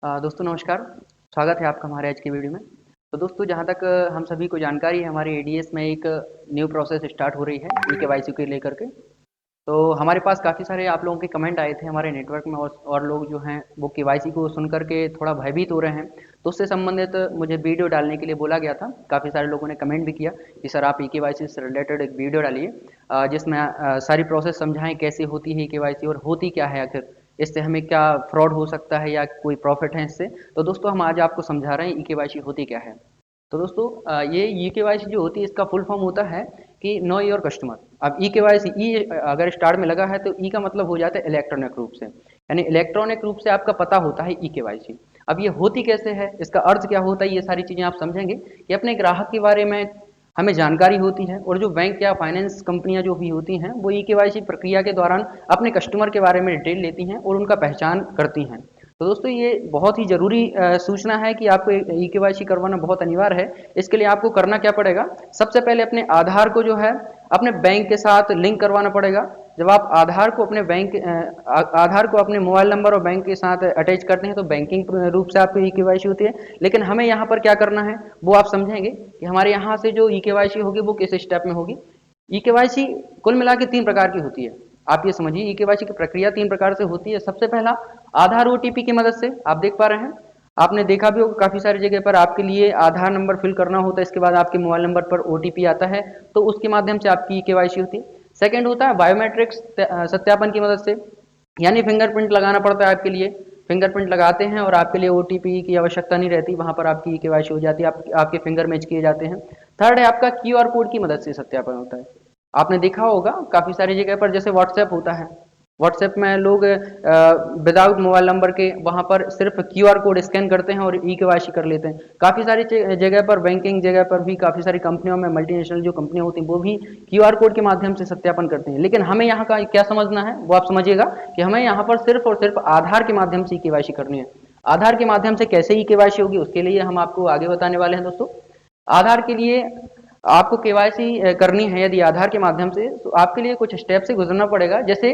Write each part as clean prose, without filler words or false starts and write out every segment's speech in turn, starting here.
दोस्तों नमस्कार। स्वागत है आपका हमारे आज की वीडियो में। तो दोस्तों जहाँ तक हम सभी को जानकारी है, हमारे एडीएस में एक न्यू प्रोसेस स्टार्ट हो रही है ई-केवाईसी को लेकर के। तो हमारे पास काफ़ी सारे आप लोगों के कमेंट आए थे हमारे नेटवर्क में, और लोग जो हैं वो केवाईसी को सुन कर के थोड़ा भयभीत हो रहे हैं। तो उससे संबंधित मुझे वीडियो डालने के लिए बोला गया था। काफ़ी सारे लोगों ने कमेंट भी किया कि सर आप ई-केवाईसी से रिलेटेड एक वीडियो डालिए, जिसमें सारी प्रोसेस समझाएँ कैसे होती है ई-केवाईसी और होती क्या है आखिर, इससे हमें क्या फ्रॉड हो सकता है या कोई प्रॉफिट है इससे। तो दोस्तों हम आज आपको समझा रहे हैं ई-केवाईसी होती क्या है। तो दोस्तों ये ई-केवाईसी जो होती है इसका फुल फॉर्म होता है कि नो योर कस्टमर। अब ई-केवाईसी ई अगर स्टार्ट में लगा है तो ई का मतलब हो जाता है इलेक्ट्रॉनिक रूप से, यानी इलेक्ट्रॉनिक रूप से आपका पता होता है ई-केवाईसी। अब ये होती कैसे है, इसका अर्थ क्या होता है, ये सारी चीज़ें आप समझेंगे कि अपने ग्राहक के बारे में हमें जानकारी होती है। और जो बैंक या फाइनेंस कंपनियां जो भी होती हैं वो ई-केवाईसी प्रक्रिया के दौरान अपने कस्टमर के बारे में डिटेल लेती हैं और उनका पहचान करती हैं। तो दोस्तों ये बहुत ही ज़रूरी सूचना है कि आपको ई-केवाईसी करवाना बहुत अनिवार्य है। इसके लिए आपको करना क्या पड़ेगा, सबसे पहले अपने आधार को जो है अपने बैंक के साथ लिंक करवाना पड़ेगा। जब आप आधार को अपने आधार को अपने मोबाइल नंबर और बैंक के साथ अटैच करते हैं तो बैंकिंग रूप से आपकी ई-केवाईसी होती है। लेकिन हमें यहाँ पर क्या करना है वो आप समझेंगे कि हमारे यहाँ से जो ई-केवाईसी होगी वो किस स्टेप में होगी। ई-केवाईसी कुल मिला के 3 प्रकार की होती है। आप ये समझिए ई-केवाईसी की प्रक्रिया 3 प्रकार से होती है। सबसे पहला आधार ओटीपी की मदद से, आप देख पा रहे हैं, आपने देखा भी होगा काफ़ी सारी जगह पर आपके लिए आधार नंबर फिल करना होता है, इसके बाद आपके मोबाइल नंबर पर ओटीपी आता है, तो उसके माध्यम से आपकी ई-केवाईसी होती है। सेकंड होता है बायोमेट्रिक्स सत्यापन की मदद से, यानी फिंगरप्रिंट लगाना पड़ता है आपके लिए। फिंगरप्रिंट लगाते हैं और आपके लिए ओटीपी की आवश्यकता नहीं रहती, वहाँ पर आपकी ई-केवाईसी हो जाती है, आपके फिंगर मैच किए जाते हैं। थर्ड है आपका क्यूआर कोड की मदद से सत्यापन होता है। आपने देखा होगा काफ़ी सारी जगह पर जैसे व्हाट्सएप होता है, व्हाट्सएप में लोग विदाउट मोबाइल नंबर के वहाँ पर सिर्फ क्यूआर कोड स्कैन करते हैं और ई-केवाईसी कर लेते हैं। काफ़ी सारी जगह पर, बैंकिंग जगह पर भी काफ़ी सारी कंपनियों में, मल्टीनेशनल जो कंपनियां होती हैं वो भी क्यूआर कोड के माध्यम से सत्यापन करते हैं। लेकिन हमें यहाँ का क्या समझना है वो आप समझिएगा कि हमें यहाँ पर सिर्फ और सिर्फ आधार के माध्यम से ई-केवाईसी करनी है। आधार के माध्यम से कैसे ई-केवाईसी होगी उसके लिए हम आपको आगे बताने वाले हैं दोस्तों। आधार के लिए आपको केवाईसी करनी है यदि आधार के माध्यम से, तो आपके लिए कुछ स्टेप से गुजरना पड़ेगा। जैसे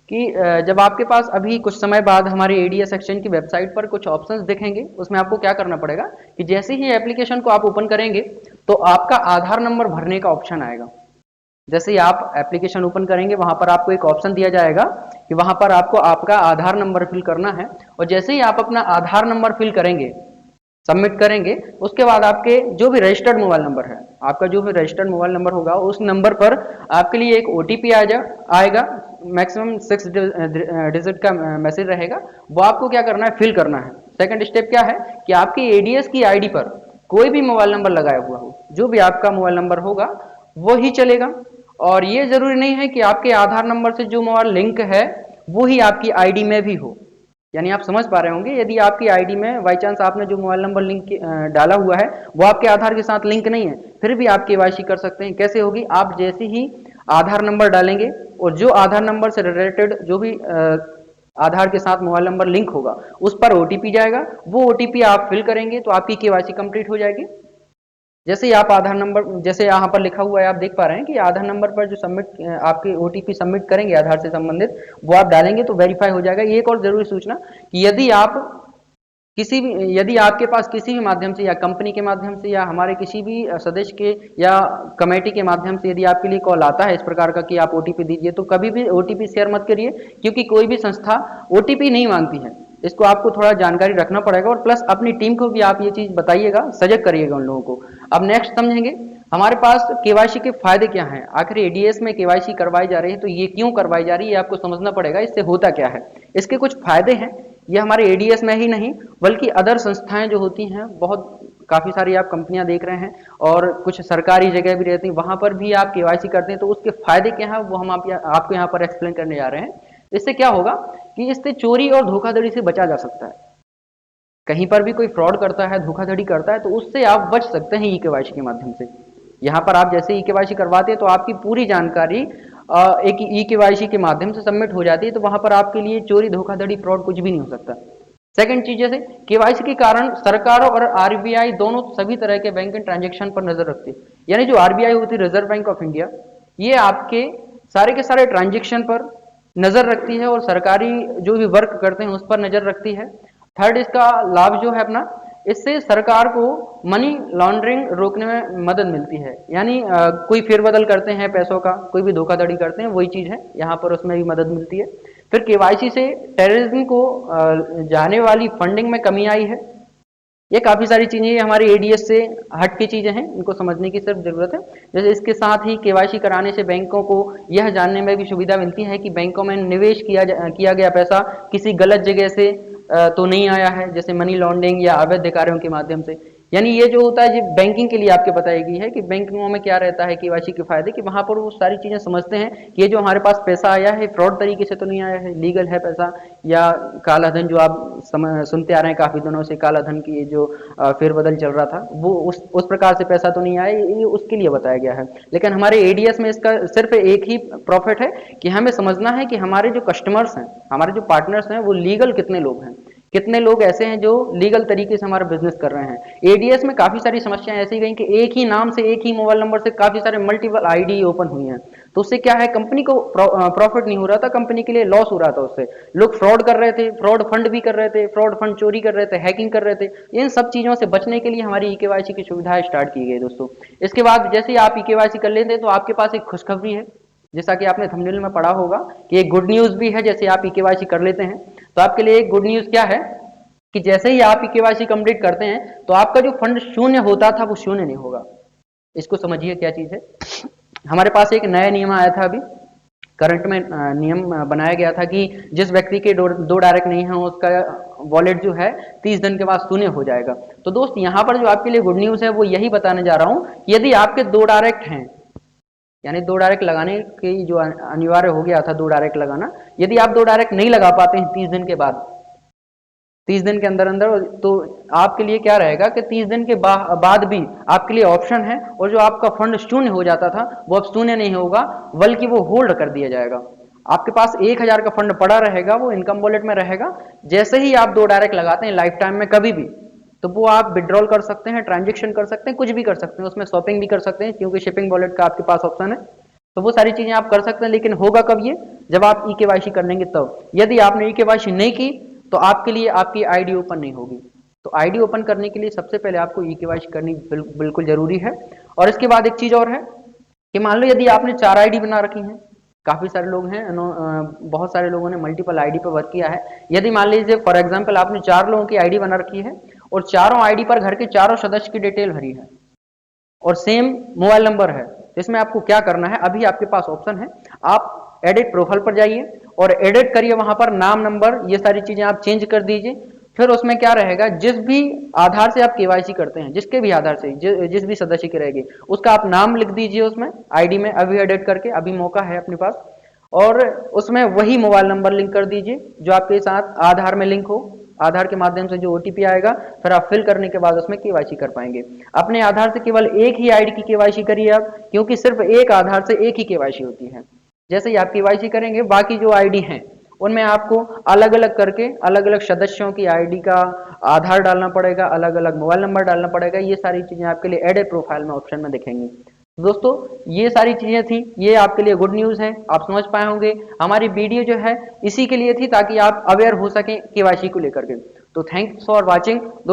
कि जब आपके पास अभी कुछ समय बाद हमारे एडीएस एक्सचेंज की वेबसाइट पर कुछ ऑप्शंस दिखेंगे, उसमें आपको क्या करना पड़ेगा कि जैसे ही एप्लीकेशन को आप ओपन करेंगे तो आपका आधार नंबर भरने का ऑप्शन आएगा। जैसे ही आप एप्लीकेशन ओपन करेंगे वहां पर आपको एक ऑप्शन दिया जाएगा कि वहां पर आपको आपका आधार नंबर फिल करना है। और जैसे ही आप अपना आधार नंबर फिल करेंगे, सबमिट करेंगे, उसके बाद आपके जो भी रजिस्टर्ड मोबाइल नंबर है, आपका जो भी रजिस्टर्ड मोबाइल नंबर होगा उस नंबर पर आपके लिए एक ओटीपी आएगा। मैक्सिमम 6 डिजिट का मैसेज रहेगा। वो आपको क्या करना है, फिल करना है। सेकंड स्टेप क्या है कि आपकी एडीएस की आईडी पर कोई भी मोबाइल नंबर लगाया हुआ हो, जो भी आपका मोबाइल नंबर होगा वो ही चलेगा। और ये जरूरी नहीं है कि आपके आधार नंबर से जो मोबाइल लिंक है वो ही आपकी आईडी में भी हो। यानी आप समझ पा रहे होंगे, यदि आपकी आईडी में बाई चांस आपने जो मोबाइल नंबर लिंक डाला हुआ है वो आपके आधार के साथ लिंक नहीं है, फिर भी आप केवाईसी कर सकते हैं। कैसे होगी, आप जैसे ही आधार नंबर डालेंगे और जो आधार नंबर से रिलेटेड जो भी आधार के साथ मोबाइल नंबर लिंक होगा उस पर ओटीपी जाएगा, वो ओटीपी आप फिल करेंगे तो आपकी केवाईसी कंप्लीट हो जाएगी। जैसे ही आप आधार नंबर, जैसे यहाँ पर लिखा हुआ है आप देख पा रहे हैं कि आधार नंबर पर जो सबमिट आपके ओटीपी सबमिट करेंगे आधार से संबंधित, वो आप डालेंगे तो वेरीफाई हो जाएगा। ये एक और जरूरी सूचना कि यदि आपके पास किसी भी माध्यम से या कंपनी के माध्यम से या हमारे किसी भी सदस्य के या कमेटी के माध्यम से यदि आपके लिए कॉल आता है इस प्रकार का कि आप ओटीपी दीजिए, तो कभी भी ओटीपी शेयर मत करिए, क्योंकि कोई भी संस्था ओटीपी नहीं मांगती है। इसको आपको थोड़ा जानकारी रखना पड़ेगा और प्लस अपनी टीम को भी आप ये चीज बताइएगा, सजग करिएगा उन लोगों को। अब नेक्स्ट समझेंगे हमारे पास केवाईसी के फायदे क्या हैं। आखिर एडीएस में केवाईसी करवाई जा रही है तो ये क्यों करवाई जा रही है, ये आपको समझना पड़ेगा, इससे होता क्या है। इसके कुछ फायदे हैं। ये हमारे एडीएस में ही नहीं बल्कि अदर संस्थाएं जो होती हैं, बहुत काफी सारी आप कंपनियां देख रहे हैं और कुछ सरकारी जगह भी रहती हैं, वहां पर भी आप केवाईसी करते हैं। तो उसके फायदे क्या हैं वो हम आपको यहाँ पर एक्सप्लेन करने जा रहे हैं। इससे क्या होगा कि इससे चोरी और धोखाधड़ी से बचा जा सकता है। कहीं पर भी कोई फ्रॉड करता है, धोखाधड़ी करता है, तो उससे आप बच सकते हैं ई केवाईसी के माध्यम से। यहाँ पर आप जैसे ई केवाईसी करवाते हैं तो आपकी पूरी जानकारी एक ई केवाईसी के माध्यम से सबमिट हो जाती है, तो वहां पर आपके लिए चोरी, धोखाधड़ी, फ्रॉड कुछ भी नहीं हो सकता। सेकंड चीज, जैसे केवाईसी के कारण सरकार और आरबीआई दोनों सभी तरह के बैंकिंग ट्रांजेक्शन पर नजर रखती है। यानी जो आरबीआई होती है, रिजर्व बैंक ऑफ इंडिया, ये आपके सारे के सारे ट्रांजेक्शन पर नजर रखती है और सरकारी जो भी वर्क करते हैं उस पर नजर रखती है। थर्ड इसका लाभ जो है अपना, इससे सरकार को मनी लॉन्ड्रिंग रोकने में मदद मिलती है। यानी कोई फेरबदल करते हैं पैसों का, कोई भी धोखाधड़ी करते हैं, वही चीज़ है यहाँ पर, उसमें भी मदद मिलती है। फिर केवाईसी से टेररिज्म को जाने वाली फंडिंग में कमी आई है। ये काफ़ी सारी चीज़ें हमारी एडीएस से हट की चीज़ें हैं, इनको समझने की सिर्फ ज़रूरत है। जैसे इसके साथ ही केवाईसी कराने से बैंकों को यह जानने में भी सुविधा मिलती है कि बैंकों में निवेश किया गया पैसा किसी गलत जगह से तो नहीं आया है, जैसे मनी लॉन्ड्रिंग या अवैध कार्यों के माध्यम से। यानी ये जो होता है, ये बैंकिंग के लिए आपके बताई गई है कि बैंकों में क्या रहता है केवाईसी के फायदे, कि वहां पर वो सारी चीजें समझते हैं कि ये जो हमारे पास पैसा आया है फ्रॉड तरीके से तो नहीं आया है, लीगल है पैसा, या काला धन जो आप सुनते आ रहे हैं काफी दिनों से, काला धन की जो फेरबदल चल रहा था, वो उस प्रकार से पैसा तो नहीं आया, ये उसके लिए बताया गया है। लेकिन हमारे एडीएस में इसका सिर्फ एक ही प्रॉफिट है कि हमें समझना है कि हमारे जो कस्टमर्स हैं, हमारे जो पार्टनर्स हैं, वो लीगल कितने लोग हैं, कितने लोग ऐसे हैं जो लीगल तरीके से हमारा बिजनेस कर रहे हैं। एडीएस में काफी सारी समस्याएं ऐसी गई कि एक ही नाम से, एक ही मोबाइल नंबर से काफी सारे मल्टीपल आईडी ओपन हुई हैं। तो उससे क्या है, कंपनी को प्रॉफिट नहीं हो रहा था, कंपनी के लिए लॉस हो रहा था। उससे लोग फ्रॉड कर रहे थे, फ्रॉड फंड भी कर रहे थे, फ्रॉड फंड चोरी कर रहे थे, हैकिंग कर रहे थे। इन सब चीजों से बचने के लिए हमारी ईकेवाईसी की सुविधा स्टार्ट की गई दोस्तों। इसके बाद जैसे ही आप ईकेवाईसी कर लेते हैं तो आपके पास एक खुशखबरी है, जैसा कि आपने थंबनेल में पढ़ा होगा कि एक गुड न्यूज भी है। जैसे आप ईकेवाईसी कर लेते हैं तो आपके लिए एक गुड न्यूज क्या है कि जैसे ही आप केवाईसी कंप्लीट करते हैं तो आपका जो फंड शून्य होता था वो शून्य नहीं होगा। इसको समझिए क्या चीज है। हमारे पास एक नया नियम आया था अभी करंट में, नियम बनाया गया था कि जिस व्यक्ति के दो डायरेक्ट नहीं है उसका वॉलेट जो है 30 दिन के बाद शून्य हो जाएगा। तो दोस्त यहाँ पर जो आपके लिए गुड न्यूज है वो यही बताने जा रहा हूँ कि यदि आपके दो डायरेक्ट हैं, यानी दो डायरेक्ट लगाने की जो अनिवार्य हो गया था, दो डायरेक्ट लगाना, यदि आप दो डायरेक्ट नहीं लगा पाते हैं 30 दिन के बाद, 30 दिन के अंदर अंदर, तो आपके लिए क्या रहेगा कि 30 दिन के बाद भी आपके लिए ऑप्शन है, और जो आपका फंड शून्य हो जाता था वो अब शून्य नहीं होगा, बल्कि वो होल्ड कर दिया जाएगा। आपके पास 1000 का फंड पड़ा रहेगा, वो इनकम वॉलेट में रहेगा। जैसे ही आप दो डायरेक्ट लगाते हैं लाइफ टाइम में कभी भी, तो वो आप विड्रॉल कर सकते हैं, ट्रांजेक्शन कर सकते हैं, कुछ भी कर सकते हैं, उसमें शॉपिंग भी कर सकते हैं क्योंकि शिपिंग वॉलेट का आपके पास ऑप्शन है। तो वो सारी चीजें आप कर सकते हैं। लेकिन होगा कब ये, जब आप ई केवाईसी कर लेंगे तब। यदि आपने ई केवाईसी नहीं की तो आपके लिए आपकी आईडी ओपन नहीं होगी। तो आईडी ओपन करने के लिए सबसे पहले आपको ई केवाईसी करनी बिल्कुल जरूरी है। और इसके बाद एक चीज और है कि मान लो यदि आपने 4 आईडी बना रखी हैं, काफी सारे लोग हैं, बहुत सारे लोगों ने मल्टीपल आईडी पर वर्क किया है। यदि मान लीजिए फॉर एग्जांपल आपने 4 लोगों की आईडी बना रखी है और चारों आईडी पर घर के चारों सदस्य की डिटेल भरी है और सेम मोबाइल नंबर है, तो इसमें आपको क्या करना है, अभी आपके पास ऑप्शन है, आप एडिट प्रोफाइल पर जाइए और एडिट करिए, वहां पर नाम, नंबर, ये सारी चीजें आप चेंज कर दीजिए। फिर उसमें क्या रहेगा, जिस भी आधार से आप केवाईसी करते हैं, जिसके भी आधार से जिस भी सदस्य की रहेगी उसका आप नाम लिख दीजिए उसमें आईडी में, अभी एडिट करके, अभी मौका है अपने पास। और उसमें वही मोबाइल नंबर लिंक कर दीजिए जो आपके साथ आधार में लिंक हो। आधार के माध्यम से जो ओटीपी आएगा फिर आप फिल करने के बाद उसमें केवाईसी कर पाएंगे। अपने आधार से केवल एक ही आईडी की केवाईसी करिए आप, क्योंकि सिर्फ एक आधार से एक ही केवाईसी होती है। जैसे ही आप केवाईसी करेंगे बाकी जो आईडी हैं उनमें आपको अलग अलग करके अलग अलग सदस्यों की आईडी का आधार डालना पड़ेगा, अलग अलग मोबाइल नंबर डालना पड़ेगा। ये सारी चीजें आपके लिए एड प्रोफाइल में ऑप्शन में दिखेंगी। दोस्तों ये सारी चीजें थी, ये आपके लिए गुड न्यूज है, आप समझ पाए होंगे। हमारी वीडियो जो है इसी के लिए थी ताकि आप अवेयर हो सकें केवाईसी को लेकर के। तो थैंक्स फॉर वॉचिंग दोस्तों।